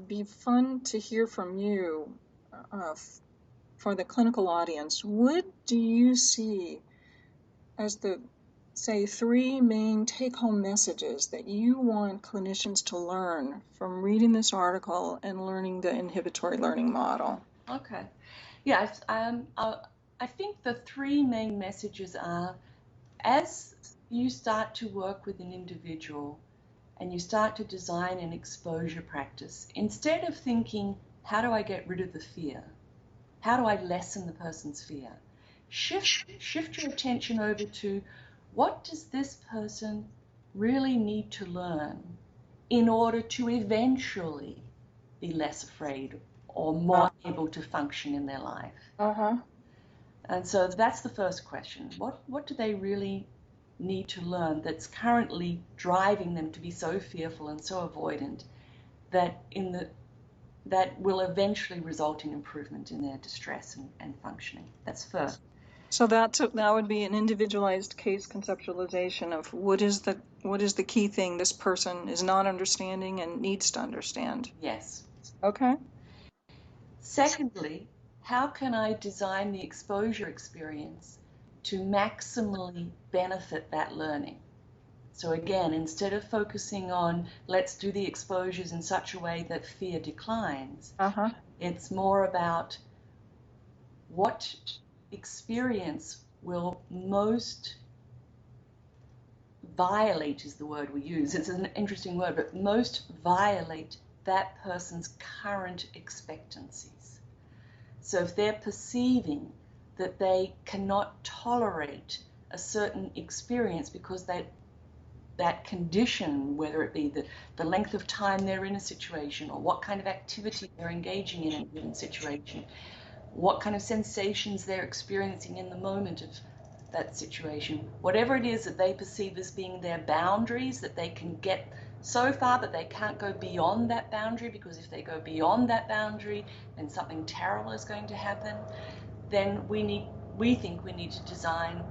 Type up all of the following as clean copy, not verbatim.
be fun to hear from you for the clinical audience. What do you see as the, say, 3 main take-home messages that you want clinicians to learn from reading this article and learning the inhibitory learning model? Okay. Yeah, I think the 3 main messages are, as you start to work with an individual and you start to design an exposure practice, instead of thinking, how do I get rid of the fear? How do I lessen the person's fear? Shift your attention over to, what does this person really need to learn in order to eventually be less afraid or more able to function in their life? And so that's the first question. What do they really need to learn that's currently driving them to be so fearful and so avoidant that that will eventually result in improvement in their distress and functioning? That's first. So that would be an individualized case conceptualization of what is the key thing this person is not understanding and needs to understand. Yes. Okay. Secondly, how can I design the exposure experience to maximally benefit that learning? So again, instead of focusing on let's do the exposures in such a way that fear declines, it's more about what experience will most violate, is the word we use. It's an interesting word, but most violate that person's current expectancies. So if they're perceiving that they cannot tolerate a certain experience because that condition, whether it be the length of time they're in a situation or what kind of activity they're engaging in a given situation, what kind of sensations they're experiencing in the moment of that situation, whatever it is that they perceive as being their boundaries, that they can get so far but they can't go beyond that boundary, because if they go beyond that boundary then something terrible is going to happen, then we think we need to design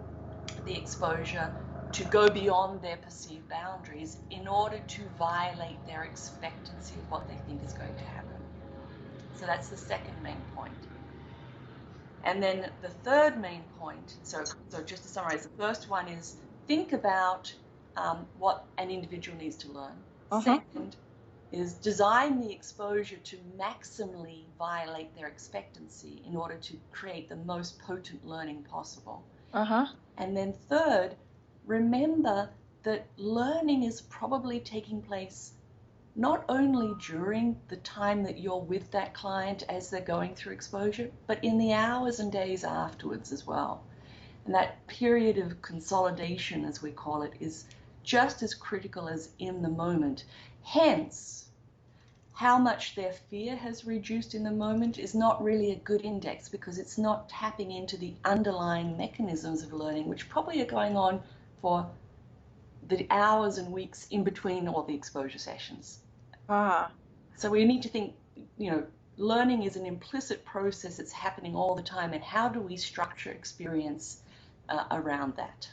the exposure to go beyond their perceived boundaries in order to violate their expectancy of what they think is going to happen. So that's the second main point. And then the third main point, so just to summarize, the first one is think about what an individual needs to learn. Second is design the exposure to maximally violate their expectancy in order to create the most potent learning possible. And then third, remember that learning is probably taking place not only during the time that you're with that client as they're going through exposure, but in the hours and days afterwards as well. And that period of consolidation, as we call it, is just as critical as in the moment. Hence, how much their fear has reduced in the moment is not really a good index, because it's not tapping into the underlying mechanisms of learning, which probably are going on for the hours and weeks in between all the exposure sessions. So we need to think, learning is an implicit process that's happening all the time, and how do we structure experience around that?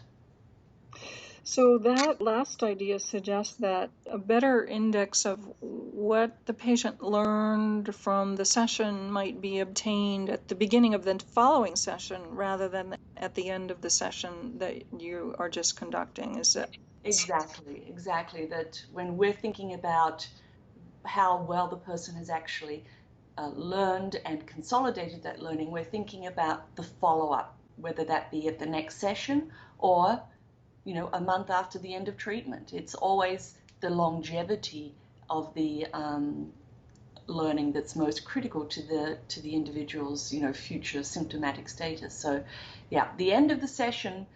So that last idea suggests that a better index of what the patient learned from the session might be obtained at the beginning of the following session rather than at the end of the session that you are just conducting. Is it? Exactly. That when we're thinking about how well the person has actually learned and consolidated that learning, we're thinking about the follow-up, whether that be at the next session or a month after the end of treatment. It's always the longevity of the learning that's most critical to the individual's future symptomatic status. So yeah, the end of the session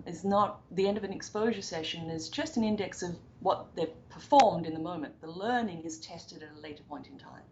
is not the end of an exposure session, is just an index of what they've performed in the moment. The learning is tested at a later point in time.